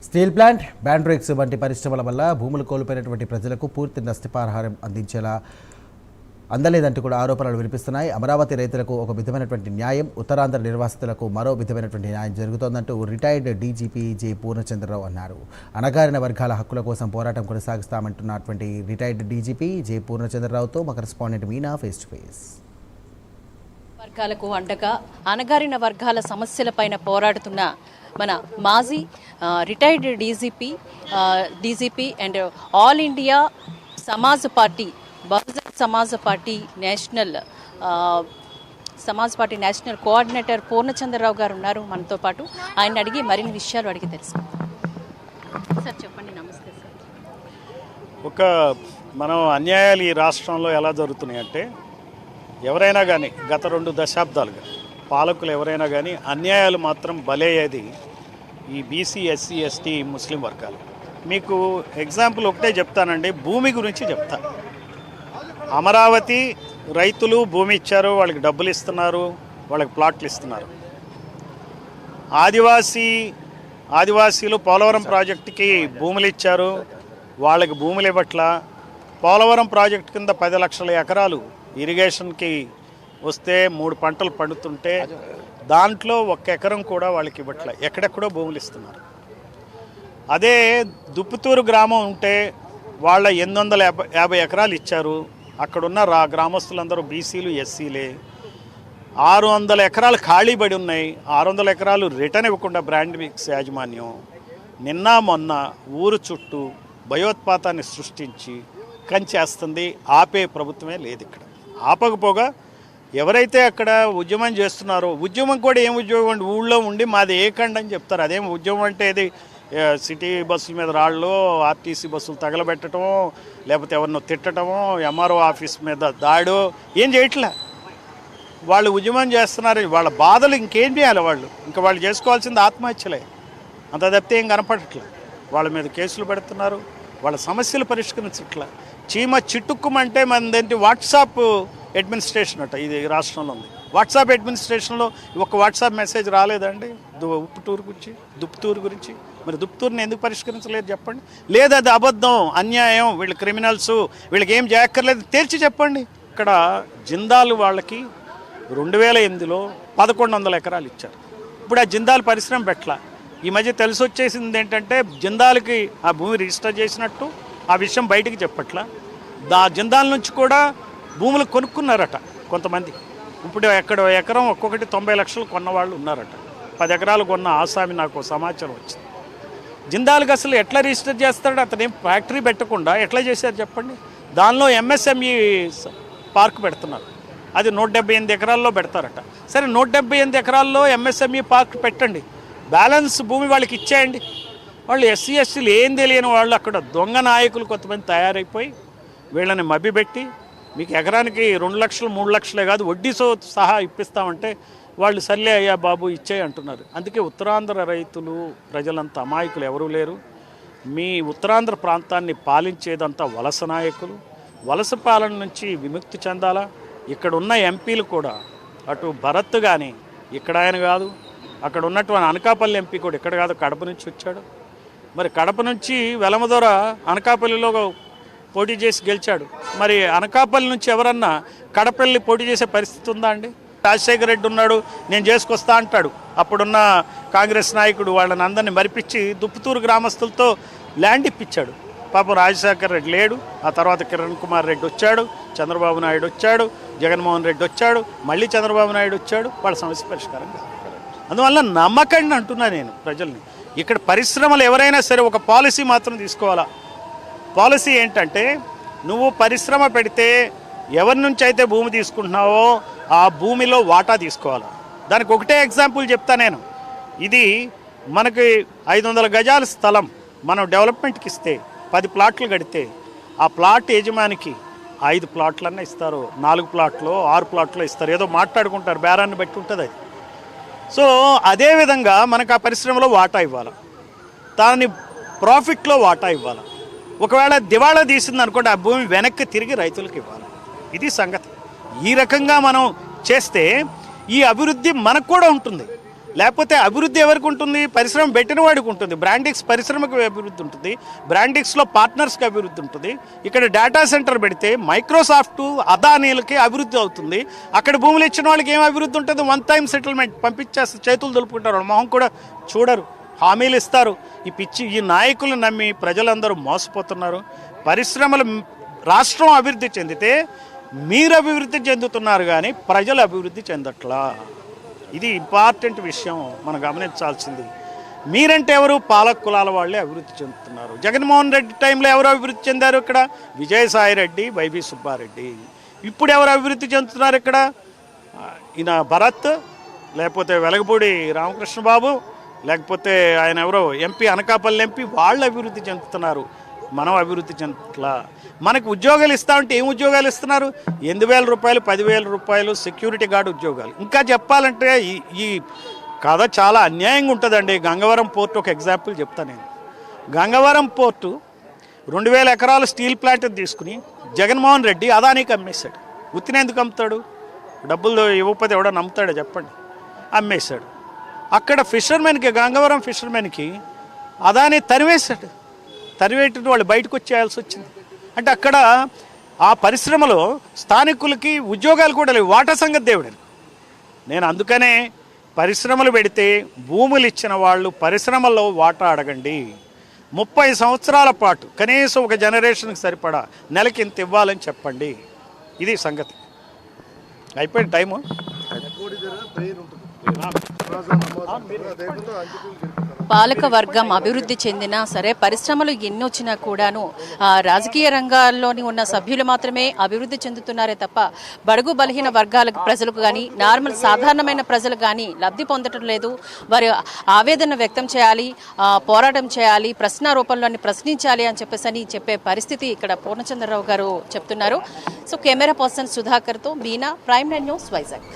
Steel plant, బ్యాండ్రిక్స్ వంటి పరిశ్రమల వల్ల భూములు కోల్పోయినటువంటి ప్రజలకు పూర్తి నష్టపరిహారం అందలేదంటూ కూడా ఆరోపణలు వినిపిస్తున్నాయి. అమరావతి రైతులకు ఒక విధమైనటువంటి న్యాయం, ఉత్తరాంధ్ర నిర్వాసితులకు మరో విధమైనటువంటి న్యాయం జరుగుతోందంటూ రిటైర్డ్ డీజీపీ జె పూర్ణచంద్రరావు అన్నారు. అణగారిన వర్గాల హక్కుల కోసం పోరాటం కొనసాగిస్తామంటున్నటువంటి రిటైర్డ్ డీజీపీ జె పూర్ణచంద్రరావుతో మా correspondent Meena face to face. వర్గాలకు అండగా అణగారిన వర్గాల సమస్యలపైన పోరాడుతున్న మన మాజీ retired DGP and all India Samaj party Bahujan Samaj party national coordinator Purnachandrarao గారు ఉన్నారు మనతో పాటు. ఆయన అడిగి మరిన్ని విషయాలు అడిగి తెలుసుకుందాం. సార్ చెప్పండి. నమస్తే సార్. మనం అన్యాయాలు ఈ రాష్ట్రంలో ఎలా జరుగుతున్నాయి అంటే, ఎవరైనా కానీ గత 2 దశాబ్దాలుగా పాలకులు ఎవరైనా కానీ అన్యాయాలు మాత్రం బలయ్యేది ఈ బీసీ, ఎస్సీ, ఎస్టీ, ముస్లిం వర్గాలు. మీకు ఎగ్జాంపుల్ ఒకటే చెప్తానండి, భూమి గురించి చెప్తా. అమరావతి రైతులు భూమి ఇచ్చారు, వాళ్ళకి డబ్బులు ఇస్తున్నారు, వాళ్ళకి ప్లాట్లు ఇస్తున్నారు. ఆదివాసీలు పోలవరం ప్రాజెక్టుకి భూములు ఇచ్చారు, వాళ్ళకి భూములు ఇవ్వట్ల. పోలవరం ప్రాజెక్టు కింద 10 లక్షల ఎకరాలు ఇరిగేషన్కి వస్తే 3 పంటలు పండుతుంటే దాంట్లో 1 ఎకరం కూడా వాళ్ళకి ఇవ్వట్ల, ఎక్కడెక్కడో భూములు ఇస్తున్నారు. అదే దుప్పుతూరు గ్రామం ఉంటే వాళ్ళ 850 ఎకరాలు ఇచ్చారు. అక్కడున్న గ్రామస్తులందరూ బీసీలు, ఎస్సీలే. 600 ఎకరాలు ఖాళీ పడి ఉన్నాయి. 600 ఎకరాలు రిటర్న్ ఇవ్వకుండా బ్రాండ్ మిక్స్ యాజమాన్యం నిన్న మొన్న ఊరు చుట్టూ భయోత్పాతాన్ని సృష్టించి కంచేస్తుంది. ఆపే ప్రభుత్వమే లేదు ఇక్కడ. ఆపకపోగా ఎవరైతే అక్కడ ఉద్యమం చేస్తున్నారో, ఉద్యమం కూడా ఏం ఉద్యోగం అండి, ఊళ్ళో ఉండి మాది ఏకండి అని చెప్తారు. అదేం ఉద్యమం అంటే ఇది సిటీ బస్సుల మీద రాళ్ళు, ఆర్టీసీ బస్సులు తగలబెట్టడం, లేకపోతే ఎవరినో తిట్టడమో, ఎంఆర్ఓ ఆఫీస్ మీద దాడో ఏం చేయట్లే. వాళ్ళు ఉద్యమం చేస్తున్నారు. వాళ్ళ బాధలు ఇంకేం చేయాలి వాళ్ళు? ఇంకా వాళ్ళు చేసుకోవాల్సింది ఆత్మహత్యలే. అంత తప్పితే ఏం కనపడట్లే. వాళ్ళ మీద కేసులు పెడుతున్నారు, వాళ్ళ సమస్యలు పరిష్కరించట్లే. చీమ చిట్టుక్కుమంటే మనదేంటి వాట్సాప్ అడ్మినిస్ట్రేషన్ అట ఇది రాష్ట్రంలో ఉంది. వాట్సాప్ అడ్మినిస్ట్రేషన్లో ఒక వాట్సాప్ మెసేజ్ రాలేదండి దుప్పుతూరు గురించి. మరి దుప్పుతూరుని ఎందుకు పరిష్కరించలేదు చెప్పండి? లేదా అది అబద్ధం, అన్యాయం, వీళ్ళు క్రిమినల్స్, వీళ్ళకి ఏం చేయక్కర్లేదు తేల్చి చెప్పండి. ఇక్కడ జిందాల్ వాళ్ళకి 2008లో 1100 ఎకరాలు ఇచ్చారు. ఇప్పుడు ఆ జిందాల్ పరిశ్రమ పెట్టల. ఈ మధ్య తెలిసి వచ్చేసింది ఏంటంటే, జిందాల్కి ఆ భూమి రిజిస్టర్ చేసినట్టు ఆ విషయం బయటికి చెప్పట్లా. జిందాల్ నుంచి కూడా భూములు కొనుక్కున్నారట కొంతమంది. ఇప్పుడు ఎకరం ఒక్కొక్కటి 90 లక్షలు కొన్నవాళ్ళు ఉన్నారట. 10 ఎకరాలు కొన్న ఆసామి నాకు సమాచారం వచ్చింది. జిందాల్కి అసలు ఎట్లా రిజిస్టర్ చేస్తాడు? అతనేం ఫ్యాక్టరీ పెట్టకుండా ఎట్లా చేశారు చెప్పండి? దానిలో ఎంఎస్ఎంఈ పార్క్ పెడుతున్నారు. అది 178 ఎకరాల్లో పెడతారట. సరే, 178 ఎకరాల్లో ఎంఎస్ఎంఈ పార్క్ పెట్టండి, బ్యాలెన్స్ భూమి వాళ్ళకి ఇచ్చేయండి. వాళ్ళు ఎస్సీ, ఎస్టీలు ఏం తెలియని వాళ్ళు అక్కడ దొంగ నాయకులు కొంతమంది తయారైపోయి వీళ్ళని మభ్యపెట్టి మీకు ఎకరానికి 2 లక్షలు 3 లక్షలే కాదు వడ్డీతో సహా ఇప్పిస్తామంటే వాళ్ళు సర్లే అయ్యా బాబు ఇచ్చేయి అంటున్నారు. అందుకే ఉత్తరాంధ్ర రైతులు ప్రజలంతా అమాయకులు ఎవరూ లేరు. మీ ఉత్తరాంధ్ర ప్రాంతాన్ని పాలించేదంతా వలస నాయకులు. వలస పాలన నుంచి విముక్తి చెందాలా. ఇక్కడ ఉన్న ఎంపీలు కూడా, అటు భరత్ కానీ ఇక్కడ ఆయన కాదు, అక్కడ ఉన్నటువంటి అనకాపల్లి ఎంపీ కూడా ఇక్కడ కాదు, కడప నుంచి వచ్చాడు. మరి కడప నుంచి వెలమదొర అనకాపల్లిలో పోటీ చేసి గెలిచాడు. మరి అనకాపల్లి నుంచి ఎవరన్నా కడపల్లి పోటీ చేసే పరిస్థితి ఉందా అండి? రాజశేఖర రెడ్డి ఉన్నాడు, నేను చేసుకొస్తా అంటాడు. అప్పుడున్న కాంగ్రెస్ నాయకుడు వాళ్ళని అందరినీ మరిపించి దుప్పుతూరు గ్రామస్తులతో ల్యాండ్ ఇప్పించాడు. పాపం రాజశేఖర రెడ్డి లేడు. ఆ తర్వాత కిరణ్ కుమార్ రెడ్డి వచ్చాడు, చంద్రబాబు నాయుడు వచ్చాడు, జగన్మోహన్ రెడ్డి వచ్చాడు, మళ్ళీ చంద్రబాబు నాయుడు వచ్చాడు. వాళ్ళ సమస్య పరిష్కారం కాదు. అందువల్ల నమ్మకండి అంటున్నా నేను ప్రజల్ని. ఇక్కడ పరిశ్రమలు ఎవరైనా సరే ఒక పాలసీ మాత్రం తీసుకోవాలా. పాలసీ ఏంటంటే, నువ్వు పరిశ్రమ పెడితే ఎవరి నుంచి అయితే భూమి తీసుకుంటున్నావో ఆ భూమిలో వాటా తీసుకోవాలి. దానికి ఒకటే ఎగ్జాంపుల్ చెప్తా నేను. ఇది మనకి 500 గజాల స్థలం మనం డెవలప్మెంట్కి ఇస్తే 10 ప్లాట్లు కడితే ఆ ప్లాట్ యజమానికి 5 ప్లాట్లన్నా ఇస్తారు, 4 ప్లాట్లు 6 ప్లాట్లు ఇస్తారు. ఏదో మాట్లాడుకుంటారు, బేరాన్ని బట్టి ఉంటుంది అది. సో అదేవిధంగా మనకు ఆ పరిశ్రమలో వాటా ఇవ్వాలి, దాని ప్రాఫిట్లో వాటా ఇవ్వాలి. ఒకవేళ దివాళా తీసింది అనుకోండి, ఆ భూమి వెనక్కి తిరిగి రైతులకు ఇవ్వాలి. ఇది సంగతి. ఈ రకంగా మనం చేస్తే ఈ అభివృద్ధి మనకు కూడా ఉంటుంది. లేకపోతే అభివృద్ధి ఎవరికి ఉంటుంది? పరిశ్రమ పెట్టిన వాడికి ఉంటుంది. బ్రాండిక్స్ పరిశ్రమకు అభివృద్ధి ఉంటుంది, బ్రాండిక్స్లో పార్ట్నర్స్కి అభివృద్ధి ఉంటుంది. ఇక్కడ డేటా సెంటర్ పెడితే మైక్రోసాఫ్ట్ అదానీలకి అభివృద్ధి అవుతుంది. అక్కడ భూములు ఇచ్చిన వాళ్ళకి ఏం అభివృద్ధి ఉంటుంది? వన్ టైం సెటిల్మెంట్ పంపించేస్తే చేతులు దులుపుకుంటారు, మొహం కూడా చూడరు, హామీలు ఇస్తారు. ఈ నాయకులు నమ్మి ప్రజలందరూ మోసపోతున్నారు. పరిశ్రమలు రాష్ట్రం అభివృద్ధి చెందితే మీరు అభివృద్ధి చెందుతున్నారు కానీ ప్రజలు అభివృద్ధి చెందట్లా. ఇది ఇంపార్టెంట్ విషయం మనం గమనించాల్సింది. మీరంటే ఎవరు? పాలక కులాల వాళ్ళే అభివృద్ధి చెందుతున్నారు. జగన్మోహన్ రెడ్డి టైంలో ఎవరు అభివృద్ధి చెందారు? ఇక్కడ విజయసాయి రెడ్డి, వైవి సుబ్బారెడ్డి. ఇప్పుడు ఎవరు అభివృద్ధి చెందుతున్నారు? ఇక్కడ ఈయన భరత్, లేకపోతే వెలగపూడి రామకృష్ణ బాబు, లేకపోతే ఆయన ఎవరో ఎంపీ, అనకాపల్లి ఎంపీ, వాళ్ళు అభివృద్ధి చెందుతున్నారు. మనం అభివృద్ధి చెందట్లా. మనకు ఉద్యోగాలు ఇస్తామంటే ఏం ఉద్యోగాలు ఇస్తున్నారు? 8,000 రూపాయలు, 10,000 రూపాయలు సెక్యూరిటీ గార్డ్ ఉద్యోగాలు. ఇంకా చెప్పాలంటే ఈ కథ చాలా అన్యాయంగా ఉంటుందండి. గంగవరం పోర్టు ఒక ఎగ్జాంపుల్ చెప్తాను నేను. గంగవరం పోర్టు 2,000 ఎకరాల స్టీల్ ప్లాంట్ తీసుకుని జగన్మోహన్ రెడ్డి అదానికి అమ్మేశాడు. ఉత్తినేందుకు అమ్ముతాడు? డబ్బులు ఇవ్వకపోతే ఎవడో నమ్ముతాడో చెప్పండి? అమ్మేశాడు. అక్కడ ఫిషర్మెన్కి, గంగవరం ఫిషర్మెన్కి అదాని తరివేశాడు. తరివేట వాళ్ళు బయటకు వచ్చేయాల్సి వచ్చింది. అంటే అక్కడ ఆ పరిశ్రమలో స్థానికులకి ఉద్యోగాలు కూడా లేవు. వాటా సంగతి దేవుడని. నేను అందుకనే పరిశ్రమలు పెడితే భూములు ఇచ్చిన వాళ్ళు పరిశ్రమల్లో వాటా అడగండి. 30 సంవత్సరాల పాటు కనీసం ఒక జనరేషన్కి సరిపడా నెలకి ఇంత ఇవ్వాలని చెప్పండి. ఇది సంగతి. అయిపోయింది టైము. పాలక వర్గం అభివృద్ధి చెందినా సరే, పరిశ్రమలు ఎన్ని వచ్చినా కూడాను రాజకీయ రంగాల్లోని ఉన్న సభ్యులు మాత్రమే అభివృద్ధి చెందుతున్నారే తప్ప బడుగు బలహీన వర్గాల ప్రజలకు కానీ, నార్మల్ సాధారణమైన ప్రజలు కానీ లబ్ధి పొందటం లేదు. వారు ఆవేదన వ్యక్తం చేయాలి, పోరాటం చేయాలి, ప్రశ్న రూపంలోని ప్రశ్నించాలి అని చెప్పే పరిస్థితి ఇక్కడ పూర్ణచంద్రరావు గారు చెప్తున్నారు. సో కెమెరా పర్సన్ సుధాకర్తో మీనా, ప్రైమ్9 న్యూస్, వైజాగ్.